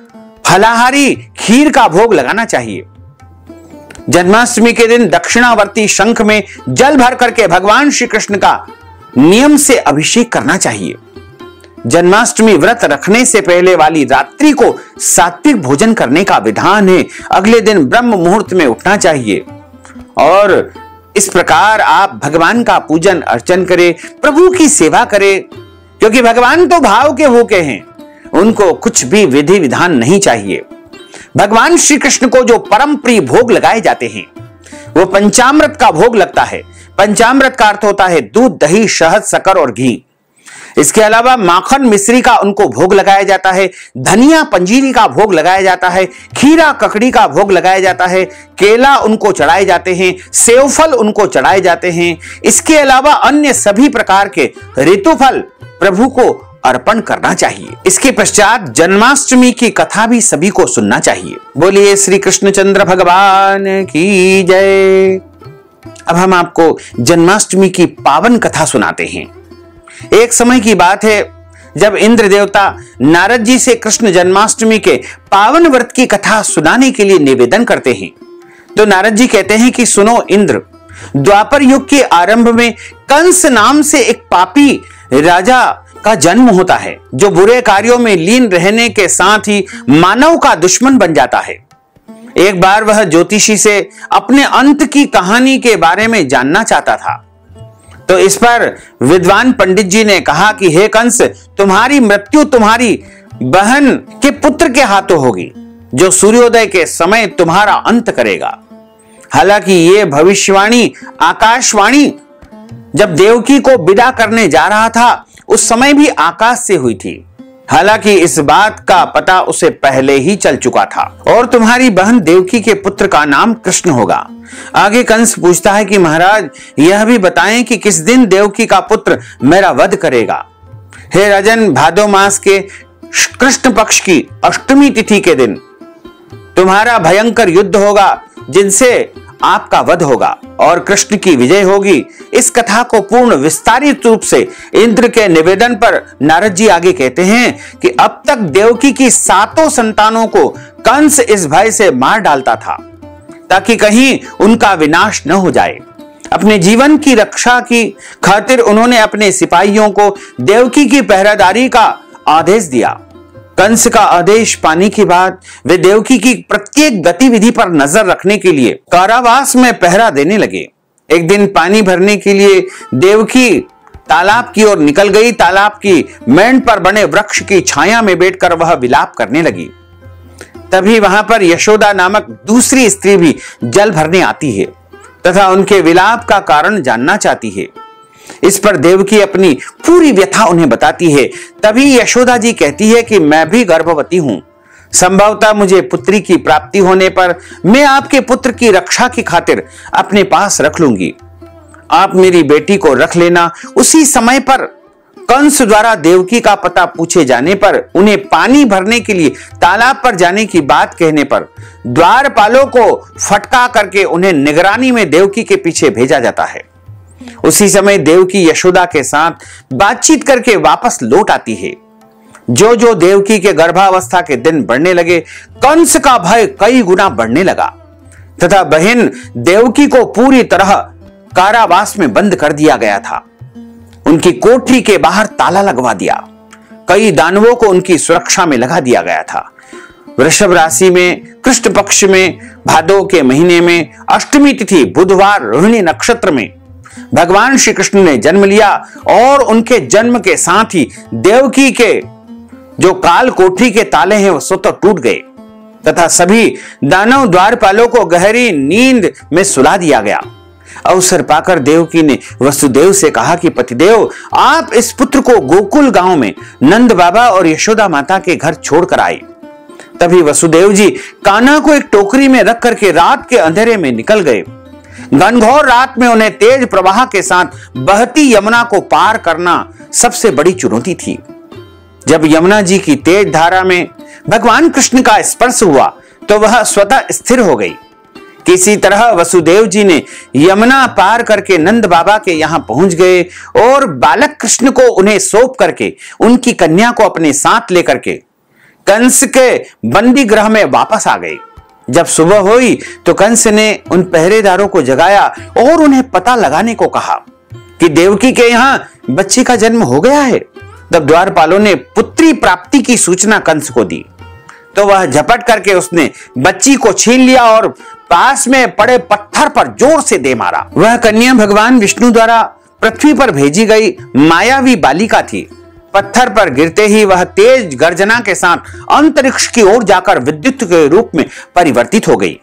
फलाहारी खीर का भोग लगाना चाहिए। जन्माष्टमी के दिन दक्षिणावर्ती शंख में जल भर करके भगवान श्री कृष्ण का नियम से अभिषेक करना चाहिए। जन्माष्टमी व्रत रखने से पहले वाली रात्रि को सात्विक भोजन करने का विधान है। अगले दिन ब्रह्म मुहूर्त में उठना चाहिए और इस प्रकार आप भगवान का पूजन अर्चन करें, प्रभु की सेवा करें, क्योंकि भगवान तो भाव के भूखे हैं, उनको कुछ भी विधि विधान नहीं चाहिए। भगवान श्री कृष्ण को जो परम प्रिय भोग लगाए जाते हैं वो पंचामृत का भोग लगता है। पंचामृत का अर्थ होता है दूध, दही, शहद, शक्कर और घी। इसके अलावा माखन, मिश्री का उनको भोग लगाया जाता है, धनिया, पंजीरी का भोग लगाया जाता है, खीरा, ककड़ी का भोग लगाया जाता है, केला उनको चढ़ाए जाते हैं, सेवफल उनको चढ़ाए जाते हैं। इसके अलावा अन्य सभी प्रकार के ऋतुफल प्रभु को अर्पण करना चाहिए। इसके पश्चात जन्माष्टमी की कथा भी सभी को सुनना चाहिए। बोलिए श्री कृष्णचंद्र भगवान की जय। अब हम आपको जन्माष्टमी की पावन कथा सुनाते हैं। एक समय की बात है जब इंद्र देवता नारद जी से कृष्ण जन्माष्टमी के पावन व्रत की कथा सुनाने के लिए निवेदन करते हैं। तो नारद जी कहते हैं कि सुनो इंद्र, द्वापर युग के आरंभ में कंस नाम से एक पापी राजा का जन्म होता है, जो बुरे कार्यों में लीन रहने के साथ ही मानव का दुश्मन बन जाता है। एक बार वह ज्योतिषी से अपने अंत की कहानी के बारे में जानना चाहता था। तो इस पर विद्वान पंडित जी ने कहा कि हे कंस, तुम्हारी मृत्यु तुम्हारी बहन के पुत्र के हाथों होगी, जो सूर्योदय के समय तुम्हारा अंत करेगा। हालांकि ये भविष्यवाणी आकाशवाणी जब देवकी को विदा करने जा रहा था उस समय भी आकाश से हुई थी। हालांकि इस बात का पता उसे पहले ही चल चुका था। और तुम्हारी बहन देवकी के पुत्र का नाम कृष्ण होगा। आगे कंस पूछता है कि महाराज यह भी बताएं कि किस दिन देवकी का पुत्र मेरा वध करेगा। हे राजन, भादो मास के कृष्ण पक्ष की अष्टमी तिथि के दिन तुम्हारा भयंकर युद्ध होगा, जिनसे आपका वध होगा और कृष्ण की विजय होगी। इस कथा को पूर्ण विस्तारित रूप से इंद्र के निवेदन पर नारद जी आगे कहते हैं कि अब तक देवकी की 7 संतानों को कंस इस भय से मार डालता था ताकि कहीं उनका विनाश न हो जाए। अपने जीवन की रक्षा की खातिर उन्होंने अपने सिपाहियों को देवकी की पहरेदारी का आदेश दिया। कंस का आदेश पाने के बाद वे देवकी की प्रत्येक गतिविधि पर नजर रखने के लिए कारावास में पहरा देने लगे। एक दिन पानी भरने के लिए देवकी तालाब की ओर निकल गई। तालाब की मेंढ पर बने वृक्ष की छाया में बैठकर वह विलाप करने लगी। तभी वहां पर यशोदा नामक दूसरी स्त्री भी जल भरने आती है तथा उनके विलाप का कारण जानना चाहती है। इस पर देवकी अपनी पूरी व्यथा उन्हें बताती है। तभी यशोदा जी कहती है कि मैं भी गर्भवती हूं, संभवतः मुझे पुत्री की प्राप्ति होने पर मैं आपके पुत्र की रक्षा की खातिर अपने पास रख लूंगी। आप मेरी बेटी को रख लेना। उसी समय पर कंस द्वारा देवकी का पता पूछे जाने पर उन्हें पानी भरने के लिए तालाब पर जाने की बात कहने पर द्वारपालों को फटका करके उन्हें निगरानी में देवकी के पीछे भेजा जाता है। उसी समय देवकी यशोदा के साथ बातचीत करके वापस लौट आती है। जो जो देवकी के गर्भावस्था के दिन बढ़ने लगे, कंस का भय कई गुना बढ़ने लगा तथा बहन देवकी को पूरी तरह कारावास में बंद कर दिया गया था। उनकी कोठरी के बाहर ताला लगवा दिया। कई दानवों को उनकी सुरक्षा में लगा दिया गया था। वृषभ राशि में कृष्ण पक्ष में भादो के महीने में अष्टमी तिथि बुधवार रोहिणी नक्षत्र में भगवान श्री कृष्ण ने जन्म लिया और उनके जन्म के साथ ही देवकी के जो काल कोठरी के ताले हैं वो स्वतः टूट गए तथा सभी दानव द्वारपालों को गहरी नींद में सुला दिया गया। अवसर पाकर देवकी ने वसुदेव से कहा कि पतिदेव, आप इस पुत्र को गोकुल गांव में नंद बाबा और यशोदा माता के घर छोड़कर आए। तभी वसुदेव जी कान्हा को एक टोकरी में रख करके रात के अंधेरे में निकल गए। घनघोर रात में उन्हें तेज प्रवाह के साथ बहती यमुना को पार करना सबसे बड़ी चुनौती थी। जब यमुना जी की तेज धारा में भगवान कृष्ण का स्पर्श हुआ तो वह स्वतः स्थिर हो गई। किसी तरह वसुदेव जी ने यमुना पार करके नंद बाबा के यहां पहुंच गए और बालक कृष्ण को उन्हें सौंप करके उनकी कन्या को अपने साथ लेकर के कंस के बंदी गृह में वापस आ गए। जब सुबह हुई तो कंस ने उन पहरेदारों को जगाया और उन्हें पता लगाने को कहा कि देवकी के यहां बच्चे का जन्म हो गया है। तब द्वारपालों ने पुत्री प्राप्ति की सूचना कंस को दी तो वह झपट करके उसने बच्ची को छीन लिया और पास में पड़े पत्थर पर जोर से दे मारा। वह कन्या भगवान विष्णु द्वारा पृथ्वी पर भेजी गई मायावी बालिका थी। पत्थर पर गिरते ही वह तेज गर्जना के साथ अंतरिक्ष की ओर जाकर विद्युत के रूप में परिवर्तित हो गई।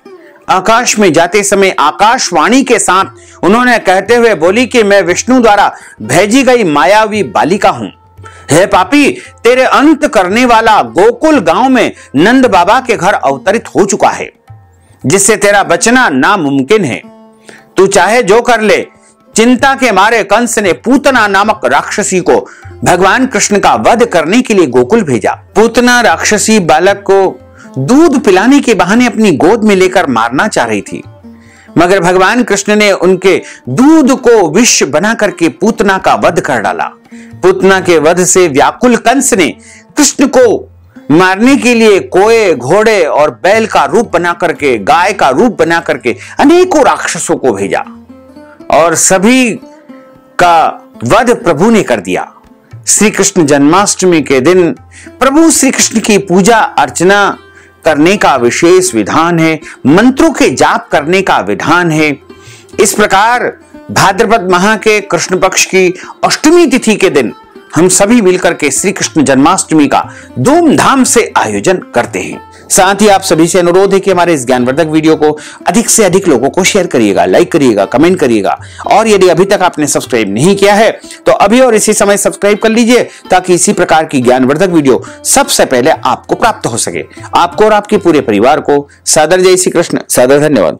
आकाश में जाते समय आकाशवाणी के साथ उन्होंने कहते हुए बोली कि मैं विष्णु द्वारा भेजी गई मायावी बालिका हूं। हे पापी, तेरे अंत करने वाला गोकुल गांव में नंद बाबा के घर अवतरित हो चुका है, जिससे तेरा बचना नामुमकिन है। तू चाहे जो कर ले। चिंता के मारे कंस ने पूतना नामक राक्षसी को भगवान कृष्ण का वध करने के लिए गोकुल भेजा। पूतना राक्षसी बालक को दूध पिलाने के बहाने अपनी गोद में लेकर मारना चाह रही थी, मगर भगवान कृष्ण ने उनके दूध को विष बना करके पूतना का वध कर डाला। पूतना के वध से व्याकुल कंस ने कृष्ण को मारने के लिए कोए, घोड़े और बैल का रूप बना करके, गाय का रूप बना करके अनेकों राक्षसों को भेजा और सभी का वध प्रभु ने कर दिया। श्री कृष्ण जन्माष्टमी के दिन प्रभु श्री कृष्ण की पूजा अर्चना करने का विशेष विधान है, मंत्रों के जाप करने का विधान है। इस प्रकार भाद्रपद माह के कृष्ण पक्ष की अष्टमी तिथि के दिन हम सभी मिलकर के श्री कृष्ण जन्माष्टमी का धूमधाम से आयोजन करते हैं। साथ ही आप सभी से अनुरोध है कि हमारे इस ज्ञानवर्धक वीडियो को अधिक से अधिक लोगों को शेयर करिएगा, लाइक करिएगा, कमेंट करिएगा, और यदि अभी तक आपने सब्सक्राइब नहीं किया है तो अभी और इसी समय सब्सक्राइब कर लीजिए, ताकि इसी प्रकार की ज्ञानवर्धक वीडियो सबसे पहले आपको प्राप्त हो सके। आपको और आपके पूरे परिवार को सादर जय श्री कृष्ण, सादर धन्यवाद।